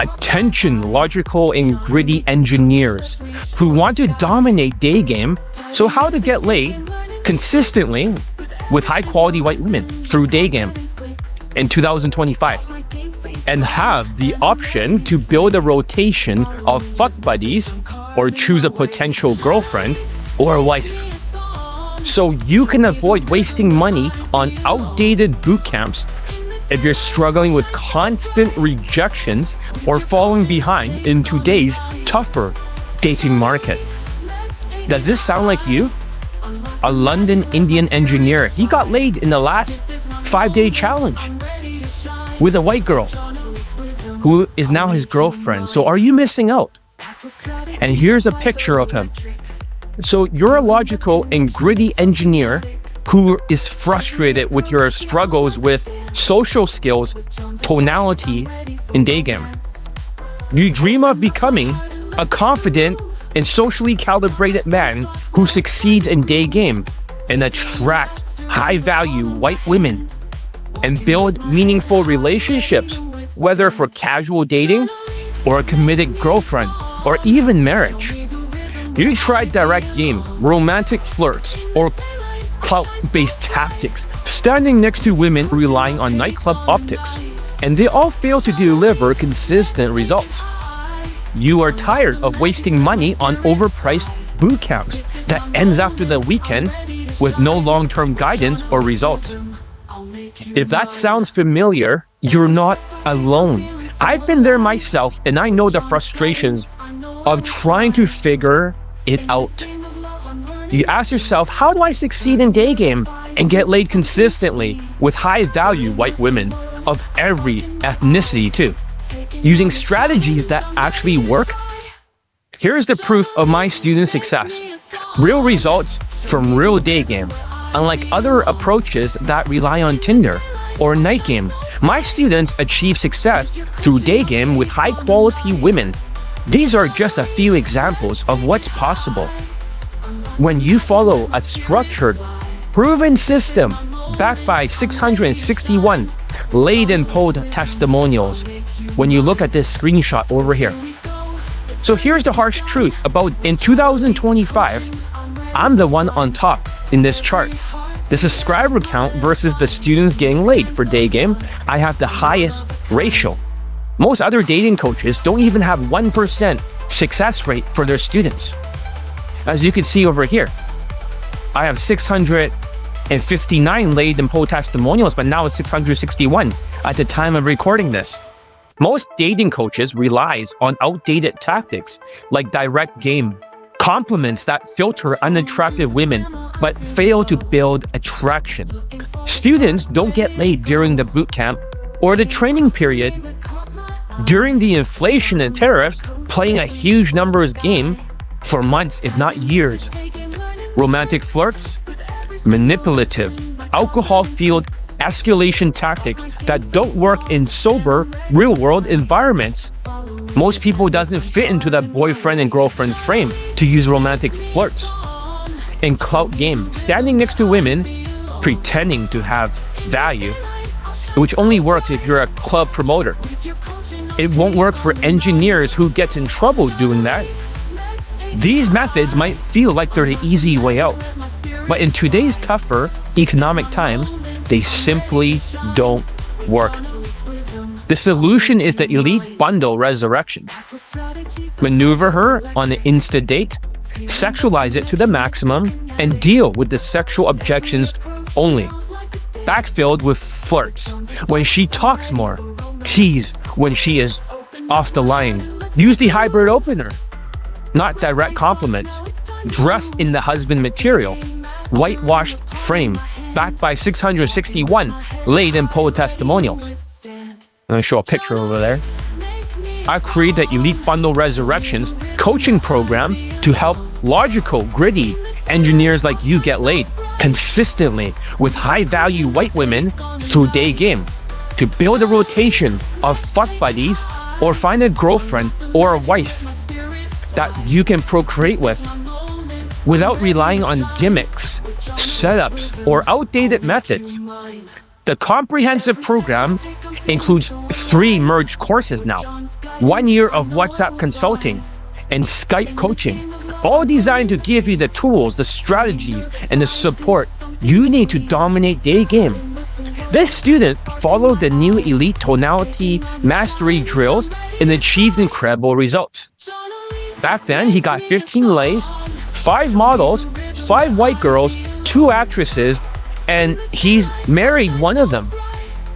attention, logical, and gritty engineers who want to dominate Daygame. So how to get laid consistently with high-quality white women through Daygame in 2025, and have the option to build a rotation of fuck buddies or choose a potential girlfriend or a wife. So you can avoid wasting money on outdated boot camps if you're struggling with constant rejections or falling behind in today's tougher dating market. Does this sound like you? A London Indian engineer, he got laid in the last 5-day challenge with a white girl who is now his girlfriend. So are you missing out? And here's a picture of him. So you're a logical and gritty engineer who is frustrated with your struggles with social skills, tonality in Daygame. You dream of becoming a confident and socially calibrated man who succeeds in Daygame and attracts high-value white women and build meaningful relationships, whether for casual dating or a committed girlfriend or even marriage. You tried direct game, romantic flirts, or clout-based tactics, standing next to women relying on nightclub optics, and they all fail to deliver consistent results. You are tired of wasting money on overpriced boot camps that ends after the weekend with no long-term guidance or results. If that sounds familiar, you're not alone. I've been there myself, and I know the frustrations of trying to figure it out. You ask yourself, how do I succeed in Daygame and get laid consistently with high-value white women of every ethnicity too, using strategies that actually work? Here's the proof of my students' success. Real results from real Daygame. Unlike other approaches that rely on Tinder or Night Game, my students achieve success through Daygame with high-quality women. These are just a few examples of what's possible when you follow a structured, proven system backed by 661 laid and pulled testimonials when you look at this screenshot over here. So here's the harsh truth about in 2025, I'm the one on top in this chart. The subscriber count versus the students getting laid for Daygame, I have the highest ratio. Most other dating coaches don't even have 1% success rate for their students. As you can see over here, I have 659 laid and pulled testimonials, but now it's 661 at the time of recording this. Most dating coaches relies on outdated tactics like direct game, compliments that filter unattractive women but fail to build attraction. Students don't get laid during the boot camp or the training period. During the inflation and tariffs, playing a huge numbers game for months, if not years. Romantic flirts, manipulative, alcohol-fueled escalation tactics that don't work in sober, real-world environments. Most people doesn't fit into that boyfriend and girlfriend frame to use romantic flirts. In clout game, standing next to women, pretending to have value, which only works if you're a club promoter. It won't work for engineers who get in trouble doing that. These methods might feel like they're the easy way out, but in today's tougher economic times, they simply don't work. The solution is the elite bundle resurrections. Maneuver her on an Insta date, sexualize it to the maximum, and deal with the sexual objections only. Backfilled with flirts. When she talks more, tease when she is off the line. Use the hybrid opener, not direct compliments. Dressed in the husband material. Whitewashed frame, backed by 661 laid and pulled testimonials. I'm going to show a picture over there. I've created the Elite Bundle Resurrections coaching program to help logical, gritty engineers like you get laid consistently with high-value white women through Daygame, to build a rotation of fuck buddies or find a girlfriend or a wife that you can procreate with without relying on gimmicks, setups, or outdated methods. The comprehensive program includes 3 merged courses now. 1 year of WhatsApp consulting, and Skype coaching, all designed to give you the tools, the strategies, and the support you need to dominate Daygame. This student followed the new elite tonality mastery drills and achieved incredible results. Back then, he got 15 lays, 5 models, 5 white girls, 2 actresses, and he's married one of them.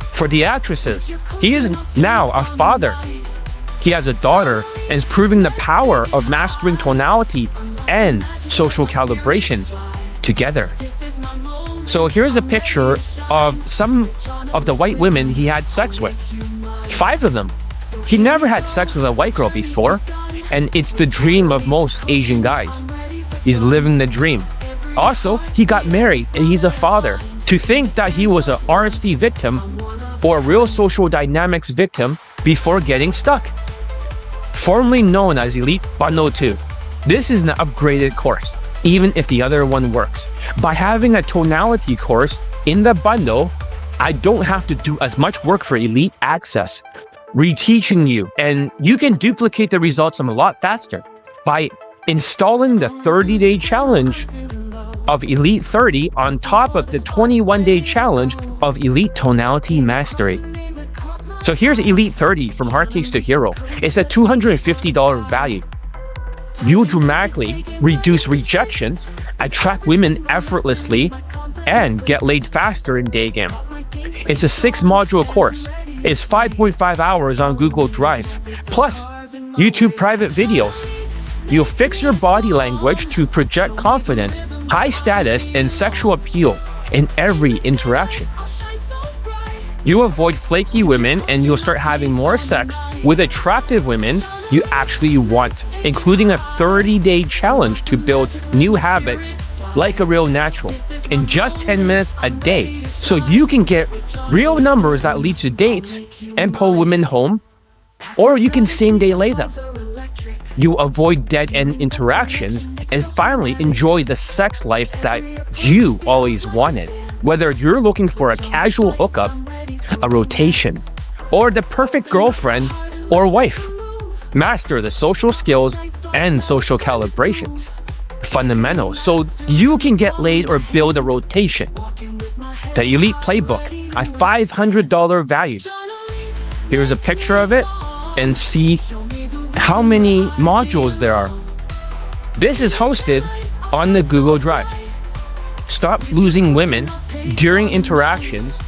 For the actresses, he is now a father. He has a daughter and is proving the power of mastering tonality and social calibrations together. So here's a picture of some of the white women he had sex with. 5 of them. He never had sex with a white girl before, and it's the dream of most Asian guys. He's living the dream. Also, he got married and he's a father. To think that he was an RSD victim or a real social dynamics victim before getting stuck. Formerly known as Elite Bundle 2. This is an upgraded course, even if the other one works. By having a tonality course in the bundle, I don't have to do as much work for Elite Access, reteaching you, and you can duplicate the results a lot faster by installing the 30-day challenge of Elite 30 on top of the 21-day challenge of Elite Tonality Mastery. So here's Elite 30 from hard case to hero. It's a $250 value. You dramatically reduce rejections, attract women effortlessly, and get laid faster in Daygame. It's a 6-module course. It's 5.5 hours on Google Drive, plus YouTube private videos. You'll fix your body language to project confidence, high status, and sexual appeal in every interaction. You avoid flaky women and you'll start having more sex with attractive women you actually want, including a 30-day challenge to build new habits like a real natural in just 10 minutes a day, so you can get real numbers that lead to dates and pull women home, or you can same-day lay them. You avoid dead-end interactions and finally enjoy the sex life that you always wanted. Whether you're looking for a casual hookup, a rotation, or the perfect girlfriend or wife. Master the social skills and social calibrations. Fundamentals, so you can get laid or build a rotation. The Elite Playbook, a $500 value. Here's a picture of it and see how many modules there are. This is hosted on the Google Drive. Stop losing women during interactions,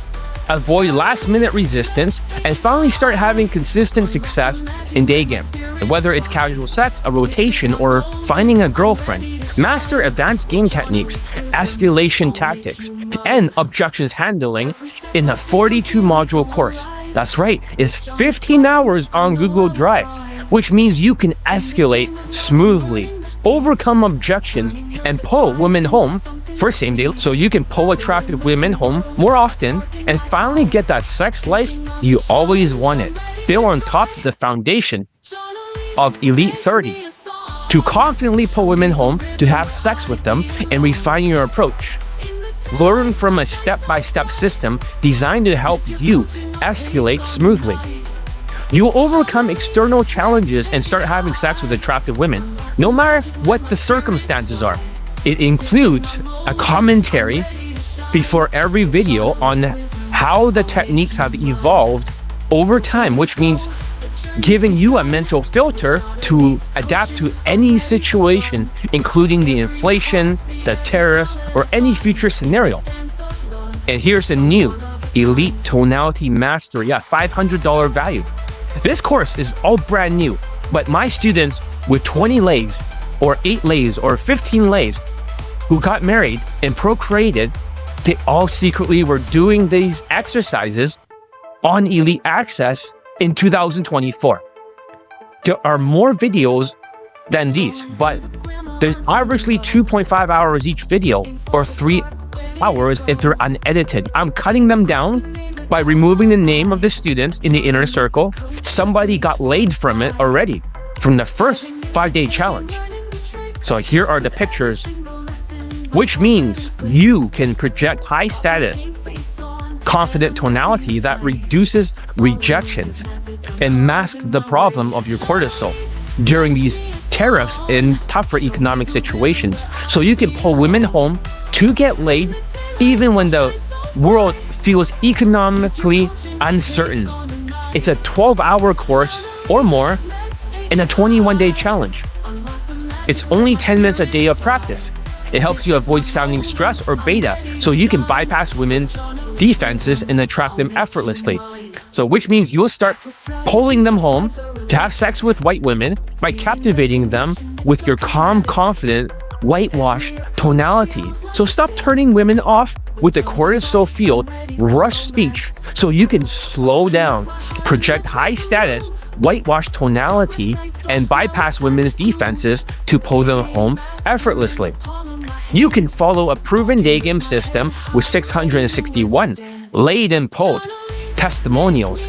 avoid last-minute resistance, and finally start having consistent success in Daygame. And whether it's casual sex, a rotation, or finding a girlfriend, master advanced game techniques, escalation tactics, and objections handling in a 42-module course. That's right, it's 15 hours on Google Drive, which means you can escalate smoothly, overcome objections, and pull women home for same day, so you can pull attractive women home more often and finally get that sex life you always wanted, built on top of the foundation of Elite 30 to confidently pull women home, to have sex with them, and refine your approach. Learn from a step-by-step system designed to help you escalate smoothly. You'll overcome external challenges and start having sex with attractive women, no matter what the circumstances are. It includes a commentary before every video on how the techniques have evolved over time, which means giving you a mental filter to adapt to any situation, including the inflation, the tariffs, or any future scenario. And here's the new Elite Tonality Mastery, a $500 value. This course is all brand new, but my students with 20 lays, or 8 lays, or 15 lays, who got married and procreated, they all secretly were doing these exercises on Elite Access in 2024. There are more videos than these, but there's averagely 2.5 hours each video, or 3 hours if they're unedited. I'm cutting them down by removing the name of the students in the inner circle. Somebody got laid from it already, from the first 5-day challenge. So here are the pictures, which means you can project high status, confident tonality that reduces rejections, and mask the problem of your cortisol during these tariffs in tougher economic situations. So you can pull women home to get laid even when the world feels economically uncertain. It's a 12-hour course or more in a 21-day challenge. It's only 10 minutes a day of practice. It helps you avoid sounding stressed or beta, so you can bypass women's defenses and attract them effortlessly. So which means you'll start pulling them home to have sex with white women by captivating them with your calm, confident, whitewashed tonality. So stop turning women off with the cortisol-fueled rush speech so you can slow down, project high status, whitewashed tonality, and bypass women's defenses to pull them home effortlessly. You can follow a proven Daygame system with 661 laid and pulled testimonials.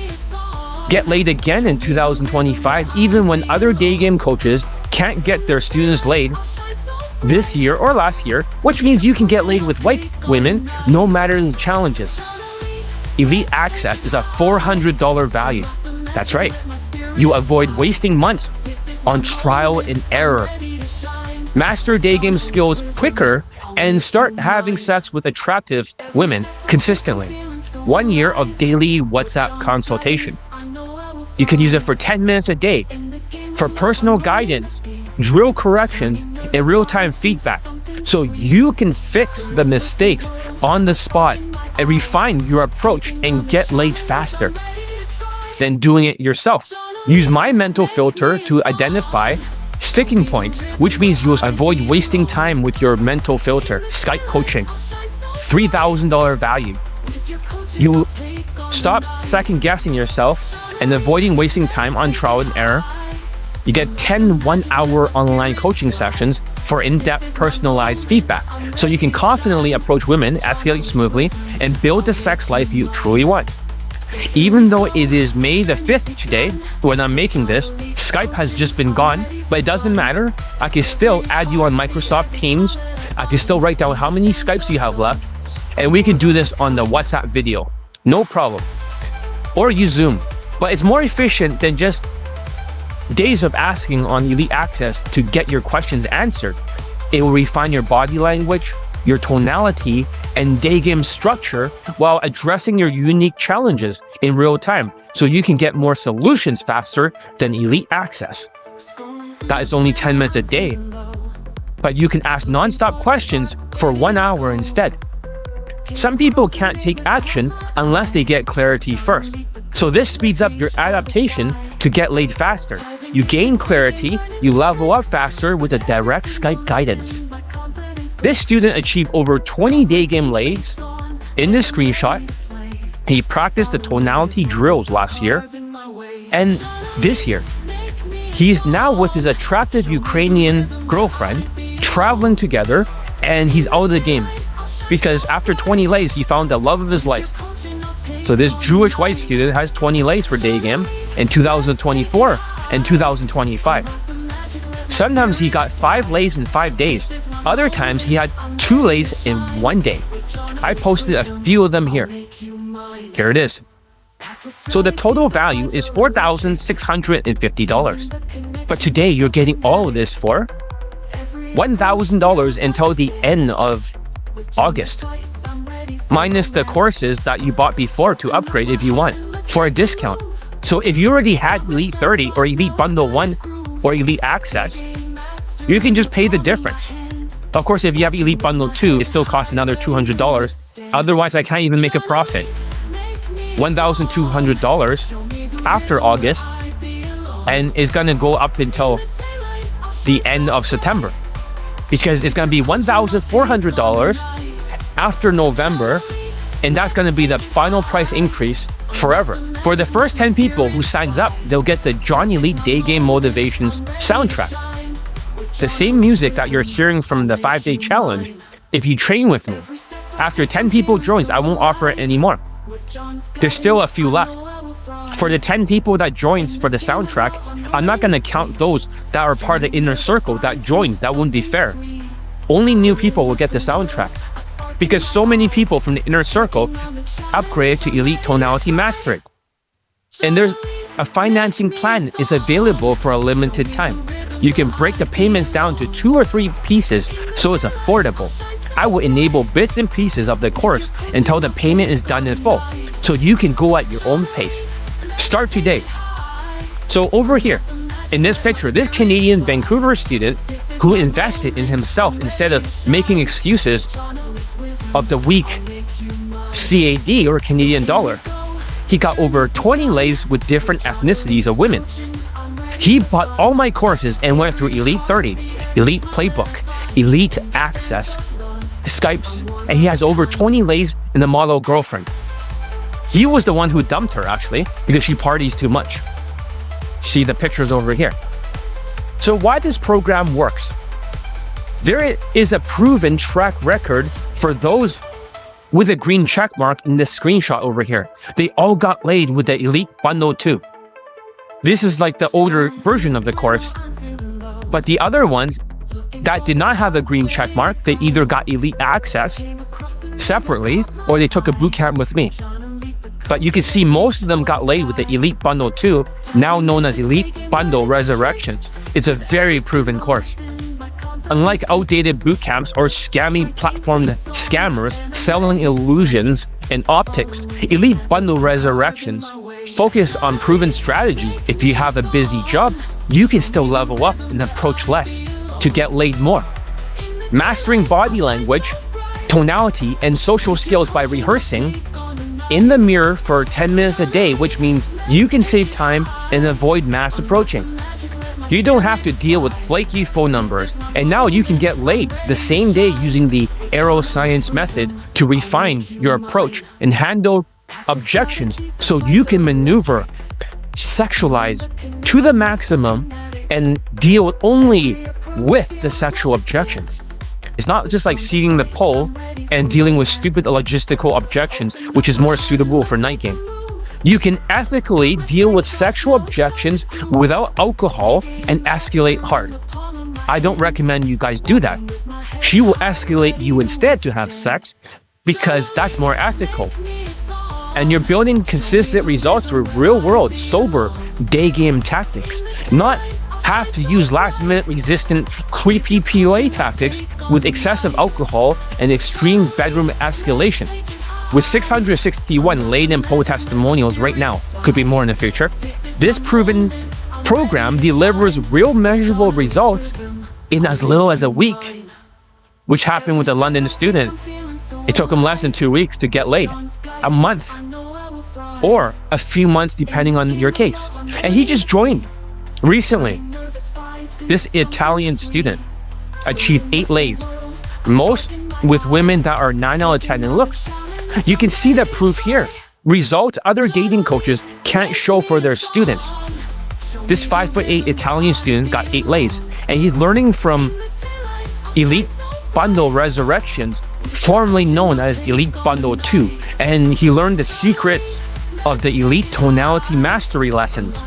Get laid again in 2025 even when other Daygame coaches can't get their students laid this year or last year, which means you can get laid with white women no matter the challenges. Elite Access is a $400 value. That's right. You avoid wasting months on trial and error. Master Daygame skills quicker and start having sex with attractive women consistently. 1 year of daily WhatsApp consultation. You can use it for 10 minutes a day for personal guidance, drill corrections, and real-time feedback, so you can fix the mistakes on the spot and refine your approach and get laid faster than doing it yourself. Use my mental filter to identify sticking points, which means you'll avoid wasting time with your mental filter. Skype coaching, $3,000 value. You stop second-guessing yourself and avoiding wasting time on trial and error. You get 10 one-hour online coaching sessions for in-depth personalized feedback, so you can confidently approach women, escalate smoothly, and build the sex life you truly want. Even though it is May the 5th today, when I'm making this, Skype has just been gone, but it doesn't matter. I can still add you on Microsoft Teams. I can still write down how many Skypes you have left, and we can do this on the WhatsApp video. No problem. Or use Zoom. But it's more efficient than just days of asking on Elite Access to get your questions answered. It will refine your body language, your tonality, and Daygame structure while addressing your unique challenges in real time, so you can get more solutions faster than Elite Access. That is only 10 minutes a day, but you can ask non-stop questions for 1 hour instead. Some people can't take action unless they get clarity first. So this speeds up your adaptation to get laid faster. You gain clarity, you level up faster with a direct Skype guidance. This student achieved over 20 Daygame lays. In this screenshot, he practiced the tonality drills last year, and this year, he is now with his attractive Ukrainian girlfriend, traveling together, and he's out of the game because after 20 lays, he found the love of his life. So this Jewish white student has 20 lays for Daygame in 2024 and 2025. Sometimes he got 5 lays in 5 days. Other times he had 2 lays in 1 day. I posted a few of them here. Here it is. So the total value is $4,650. But today you're getting all of this for $1,000 until the end of August, minus the courses that you bought before to upgrade if you want, for a discount. So if you already had Elite 30 or Elite Bundle 1 or Elite Access, you can just pay the difference. Of course, if you have Elite Bundle 2, it still costs another $200. Otherwise, I can't even make a profit. $1,200 after August, and it's gonna go up until the end of September, because it's gonna be $1,400 after November, and that's gonna be the final price increase forever. For the first 10 people who signs up, they'll get the John Elite Daygame Motivations soundtrack. The same music that you're hearing from the 5-day challenge if you train with me. After 10 people joins, I won't offer it anymore. There's still a few left. For the 10 people that joins for the soundtrack, I'm not gonna count those that are part of the inner circle that joins. That wouldn't be fair. Only new people will get the soundtrack, because so many people from the inner circle upgrade to Elite Tonality Mastery. And there's A financing plan is available for a limited time. You can break the payments down to 2 or 3 pieces so it's affordable. I will enable bits and pieces of the course until the payment is done in full, so you can go at your own pace. Start today. So over here, in this picture, this Canadian Vancouver student who invested in himself instead of making excuses of the weak CAD or Canadian dollar. He got over 20 lays with different ethnicities of women. He bought all my courses and went through Elite 30, Elite Playbook, Elite Access, Skypes, and he has over 20 lays in the model girlfriend. He was the one who dumped her, actually, because she parties too much. See the pictures over here. So why this program works? There is a proven track record for those with a green check mark in this screenshot over here. They all got laid with the Elite Bundle 2. This is like the older version of the course. But the other ones that did not have a green check mark, they either got Elite Access separately or they took a boot camp with me. But you can see most of them got laid with the Elite Bundle 2, now known as Elite Bundle Resurrections. It's a very proven course. Unlike outdated boot camps or scammy platformed scammers selling illusions and optics, Elite Bundle Resurrections focus on proven strategies. If you have a busy job, you can still level up and approach less to get laid more. Mastering body language, tonality, and social skills by rehearsing in the mirror for 10 minutes a day, which means you can save time and avoid mass approaching. You don't have to deal with flaky phone numbers, and now you can get laid the same day using the aeroscience method to refine your approach and handle objections so you can maneuver, sexualize to the maximum, and deal only with the sexual objections. It's not just like seeing the pole and dealing with stupid logistical objections, which is more suitable for night game. You can ethically deal with sexual objections without alcohol and escalate hard. I don't recommend you guys do that. She will escalate you instead to have sex because that's more ethical. And you're building consistent results through real-world, sober, day game tactics, not have to use last-minute resistant, creepy PUA tactics with excessive alcohol and extreme bedroom escalation. With 661 laid and poll testimonials right now, could be more in the future, this proven program delivers real measurable results in as little as a week, which happened with a London student. It took him less than 2 weeks to get laid, a month, or a few months depending on your case. And he just joined recently. This Italian student achieved 8 lays, most with women that are 9 out of 10 in looks. You can see the proof here. Results other dating coaches can't show for their students. This 5'8" Italian student got 8 lays, and he's learning from Elite Bundle Resurrections, formerly known as Elite Bundle 2, and he learned the secrets of the Elite Tonality Mastery lessons.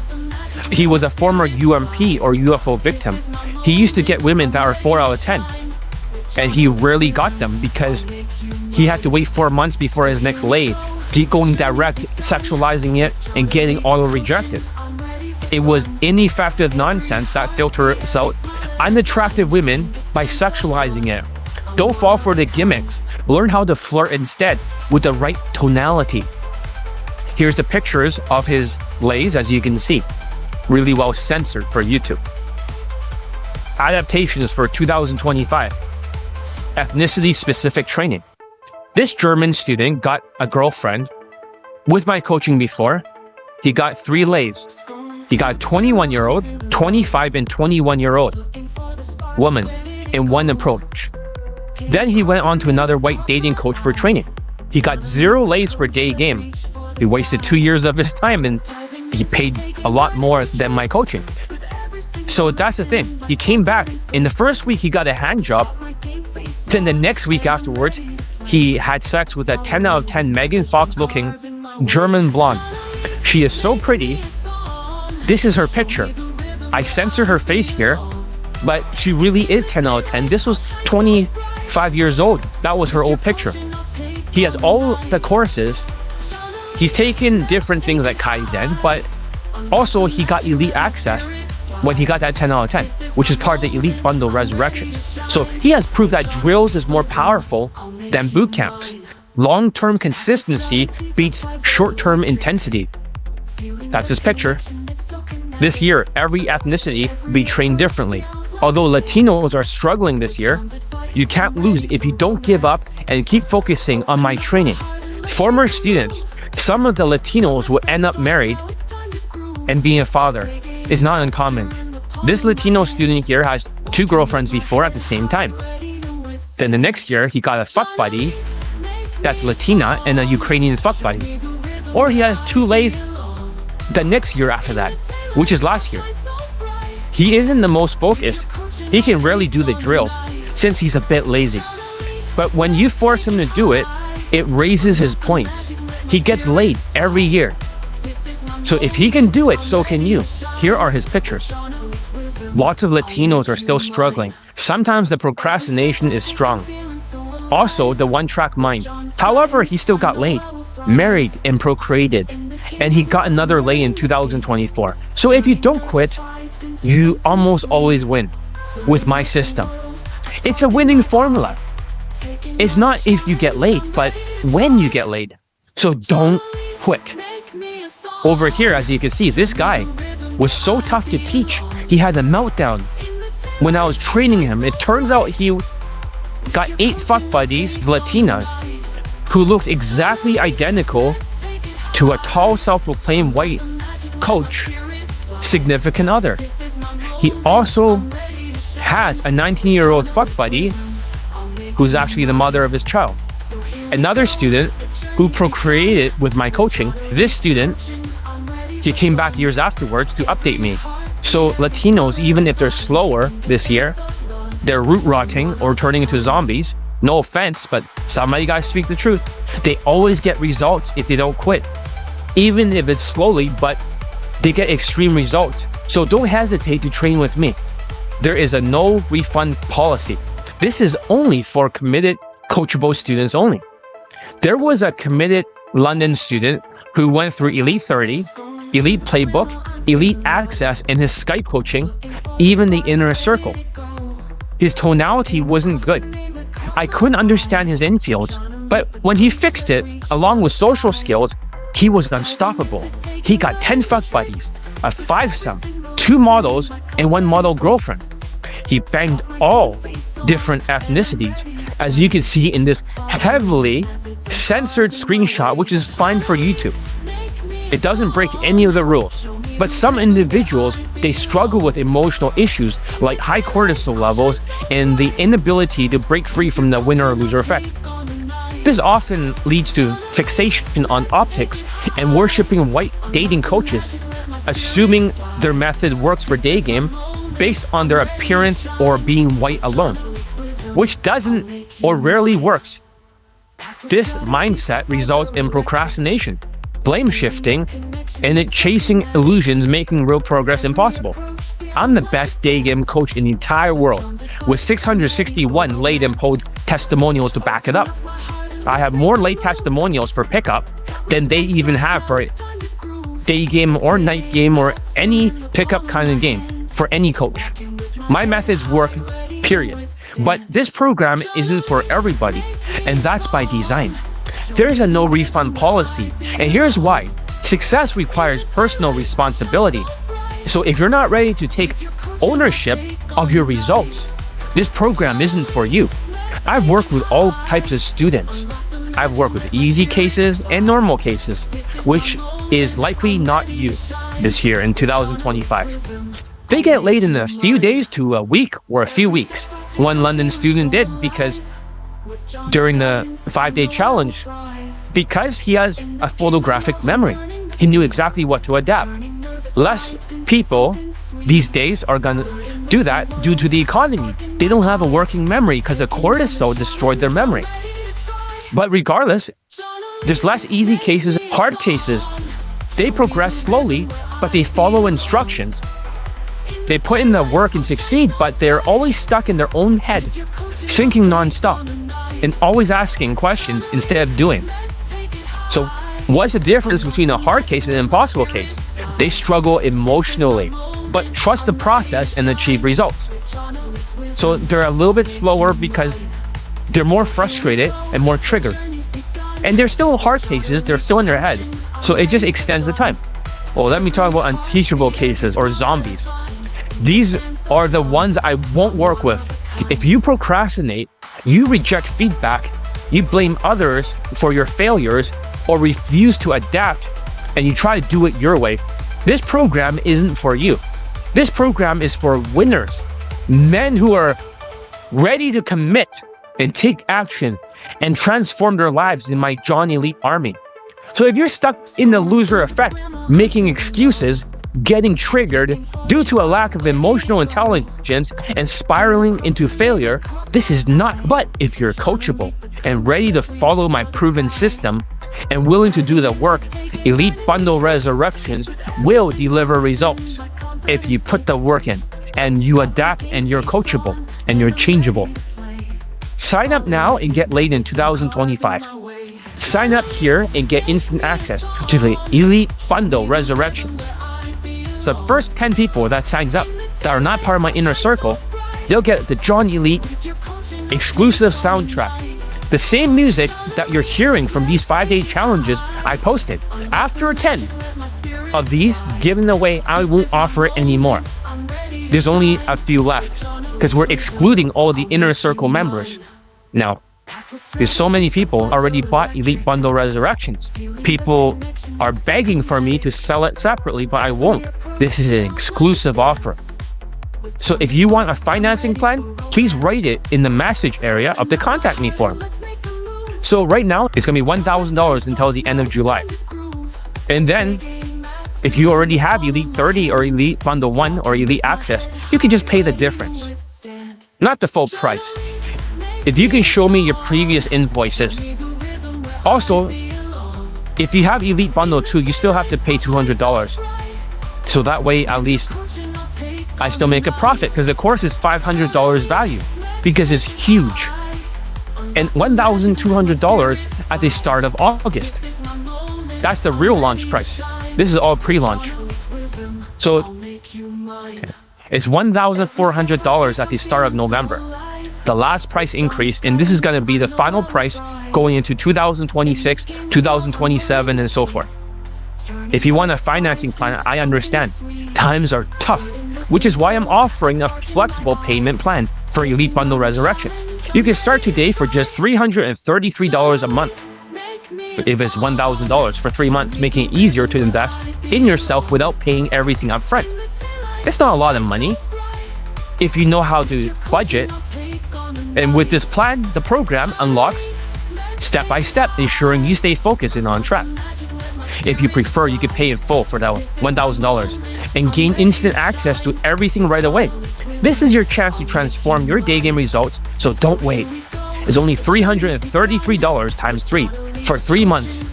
He was a former UMP or UFO victim. He used to get women that are 4 out of 10, and he rarely got them because he had to wait 4 months before his next lay, going direct, sexualizing it, and getting auto-rejected. It was ineffective nonsense that filters out unattractive women by sexualizing it. Don't fall for the gimmicks. Learn how to flirt instead with the right tonality. Here's the pictures of his lays, as you can see. Really well censored for YouTube. Adaptations for 2025. Ethnicity-specific training. This German student got a girlfriend with my coaching before. He got 3 lays. He got a 21-year-old, 25, and 21-year-old woman in one approach. Then he went on to another white dating coach for training. He got 0 lays for Daygame. He wasted 2 years of his time and he paid a lot more than my coaching. So that's the thing. He came back. In the first week, he got a hand job. Then the next week afterwards, he had sex with a 10 out of 10 Megan Fox looking German blonde. She is so pretty. This is her picture. I censor her face here, but she really is 10 out of 10. This was 25 years old. That was her old picture. He has all the courses. He's taken different things like Kaizen, but Also, he got elite access when he got that 10 out of 10, which is part of the elite bundle resurrections. So he has proved that drills is more powerful than boot camps. Long-term consistency beats short-term intensity. That's his picture. This year, every ethnicity will be trained differently. Although Latinos are struggling this year, you can't lose if you don't give up and keep focusing on my training. Former students, some of the Latinos will end up married and being a father. Is not uncommon. This Latino student here has 2 girlfriends before at the same time. Then the next year, he got a fuck buddy that's Latina and a Ukrainian fuck buddy. Or he has 2 lays the next year after that, which is last year. He isn't the most focused. He can rarely do the drills since he's a bit lazy. But when you force him to do it, it raises his points. He gets laid every year. So if he can do it, so can you. Here are his pictures. Lots of Latinos are still struggling. Sometimes the procrastination is strong. Also, the one-track mind. However, he still got laid, married, and procreated. And he got another lay in 2024. So if you don't quit, you almost always win with my system. It's a winning formula. It's not if you get laid, but when you get laid. So don't quit. Over here, as you can see, this guy was so tough to teach. He had a meltdown when I was training him. It turns out he got 8 fuck buddies, Latinas, who looked exactly identical to a tall, self-proclaimed white coach, significant other. He also has a 19-year-old fuck buddy who's actually the mother of his child. Another student who procreated with my coaching, this student, he came back years afterwards to update me. So Latinos, even if they're slower this year, they're root rotting or turning into zombies. No offense, but somebody gotta speak the truth. They always get results if they don't quit. Even if it's slowly, but they get extreme results. So don't hesitate to train with me. There is a no refund policy. This is only for committed coachable students only. There was a committed London student who went through Elite 30, Elite Playbook, Elite Access, and his Skype coaching, even the inner circle. His tonality wasn't good. I couldn't understand his infields, but when he fixed it, along with social skills, he was unstoppable. He got 10 fuck buddies, a 5-some, 2 models, and 1 model girlfriend. He banged all different ethnicities, as you can see in this heavily censored screenshot, which is fine for YouTube. It doesn't break any of the rules. But some individuals, they struggle with emotional issues like high cortisol levels and the inability to break free from the winner or loser effect. This often leads to fixation on optics and worshiping white dating coaches, assuming their method works for Daygame based on their appearance or being white alone, which doesn't or rarely works. This mindset results in procrastination, blame shifting, and it chasing illusions, making real progress impossible. I'm the best Daygame coach in the entire world, with 661 laid and polled testimonials to back it up. I have more laid testimonials for pickup than they even have for day game or night game or any pickup kind of game for any coach. My methods work, period. But this program isn't for everybody, and that's by design. There's a no refund policy, and here's why. Success requires personal responsibility. So if you're not ready to take ownership of your results, this program isn't for you. I've worked with all types of students. I've worked with easy cases and normal cases, which is likely not you this year in 2025. They get laid in a few days to a week or a few weeks. One London student did because during the 5-day challenge, because he has a photographic memory, he knew exactly what to adapt. Less people these days are gonna do that due to the economy. They don't have a working memory because the cortisol destroyed their memory. But regardless, there's less easy cases, hard cases. They progress slowly, but they follow instructions. They put in the work and succeed, but they're always stuck in their own head, thinking nonstop, and always asking questions instead of doing. So what's the difference between a hard case and an impossible case? They struggle emotionally, but trust the process and achieve results. So they're a little bit slower because they're more frustrated and more triggered. And they're still hard cases, they're still in their head. So it just extends the time. Well, let me talk about unteachable cases or zombies. These are the ones I won't work with. If you procrastinate, you reject feedback, you blame others for your failures, or refuse to adapt, and you try to do it your way, this program isn't for you. This program is for winners, men who are ready to commit and take action and transform their lives in my John Elite Army. So if you're stuck in the loser effect, making excuses, getting triggered due to a lack of emotional intelligence and spiraling into failure, this is not. But if you're coachable and ready to follow my proven system and willing to do the work, Elite Bundle Resurrections will deliver results. If you put the work in and you adapt and you're coachable and you're changeable. Sign up now and get laid in 2025. Sign up here and get instant access to the Elite Bundle Resurrections. So the first 10 people that signs up that are not part of my inner circle, they'll get the John Elite exclusive soundtrack. The same music that you're hearing from these 5-day challenges I posted. After 10 of these given away, I won't offer it anymore. There's only a few left because we're excluding all the inner circle members. Now, there's so many people already bought Elite Bundle Resurrections. People are begging for me to sell it separately, but I won't. This is an exclusive offer. So if you want a financing plan, please write it in the message area of the contact me form. So right now, it's gonna be $1,000 until the end of July. And then, if you already have Elite 30 or Elite Bundle 1 or Elite Access, you can just pay the difference. Not the full price. If you can show me your previous invoices. Also, if you have Elite Bundle 2, you still have to pay $200. So that way, at least, I still make a profit because the course is $500 value because it's huge. And $1,200 at the start of August. That's the real launch price. This is all pre-launch. So it's $1,400 at the start of November. The last price increase, and this is going to be the final price going into 2026, 2027, and so forth. If you want a financing plan, I understand. Times are tough, which is why I'm offering a flexible payment plan for Elite Bundle Resurrections. You can start today for just $333 a month. If it's $1,000 for 3 months, making it easier to invest in yourself without paying everything up front. It's not a lot of money if you know how to budget. And with this plan, the program unlocks step by step, ensuring you stay focused and on track. If you prefer, you can pay in full for that $1,000 and gain instant access to everything right away. This is your chance to transform your day game results, so don't wait. It's only $333 times 3 for 3 months.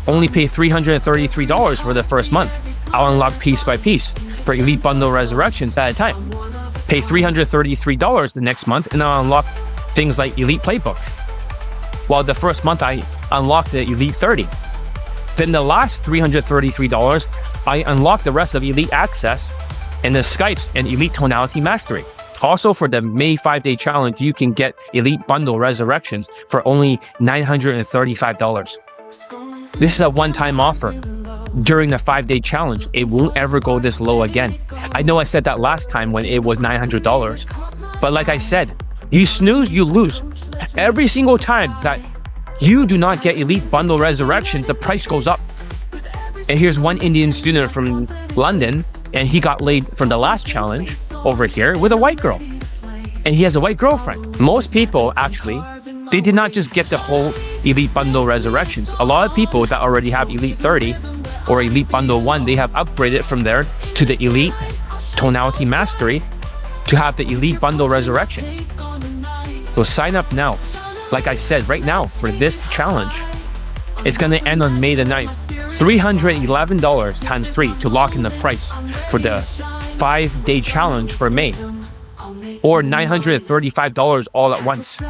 Only pay $333 for the first month. I'll unlock piece by piece for Elite Bundle Resurrections at a time. Pay $333 the next month and I'll unlock things like Elite Playbook. While the first month I unlocked the Elite 30. Then the last $333, I unlocked the rest of Elite Access and the Skypes and Elite Tonality Mastery. Also for the May 5-day challenge, you can get Elite Bundle Resurrections for only $935. This is a one-time offer. During the 5-day challenge, it won't ever go this low again. I know I said that last time when it was $900, but like I said, you snooze, you lose. Every single time that you do not get Elite Bundle Resurrections, the price goes up. And here's one Indian student from London, and he got laid from the last challenge over here with a white girl. And he has a white girlfriend. Most people, actually, they did not just get the whole Elite Bundle Resurrections. A lot of people that already have Elite 30 or Elite Bundle 1, they have upgraded from there to the Elite Tonality Mastery to have the Elite Bundle Resurrections. So sign up now. Like I said, right now for this challenge, it's going to end on May the 9th. $311 times 3 to lock in the price for the 5-day challenge for May. or $935 all at once.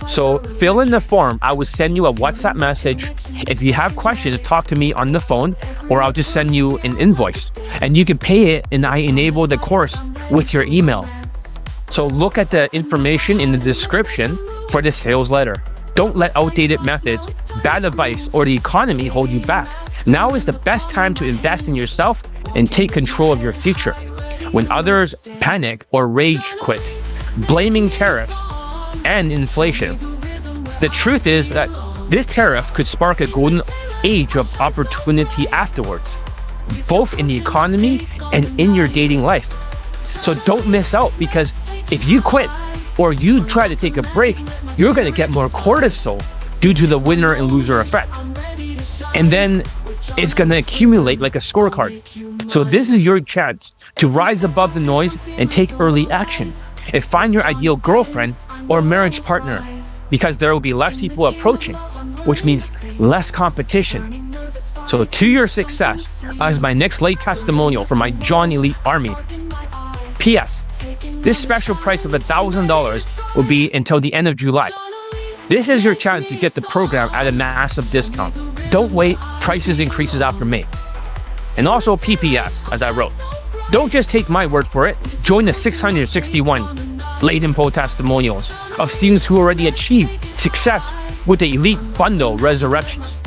So fill in the form. I will send you a WhatsApp message. If you have questions, talk to me on the phone, or I'll just send you an invoice and you can pay it, and I enable the course with your email. So look at the information in the description for the sales letter. Don't let outdated methods, bad advice, or the economy hold you back. Now is the best time to invest in yourself and take control of your future. When others panic or rage quit, blaming tariffs and inflation, the truth is that this tariff could spark a golden age of opportunity afterwards, both in the economy and in your dating life. So don't miss out, because if you quit or you try to take a break, you're going to get more cortisol due to the winner and loser effect. And then it's going to accumulate like a scorecard. So this is your chance to rise above the noise and take early action and find your ideal girlfriend or marriage partner, because there will be less people approaching, which means less competition. So to your success as my next late testimonial for my John Elite Army. P.S. This special price of $1,000 will be until the end of July. This is your chance to get the program at a massive discount. Don't wait, prices increases after May. And also PPS, as I wrote. Don't just take my word for it. Join the 661 late info testimonials of students who already achieved success with the Elite Bundle Resurrections.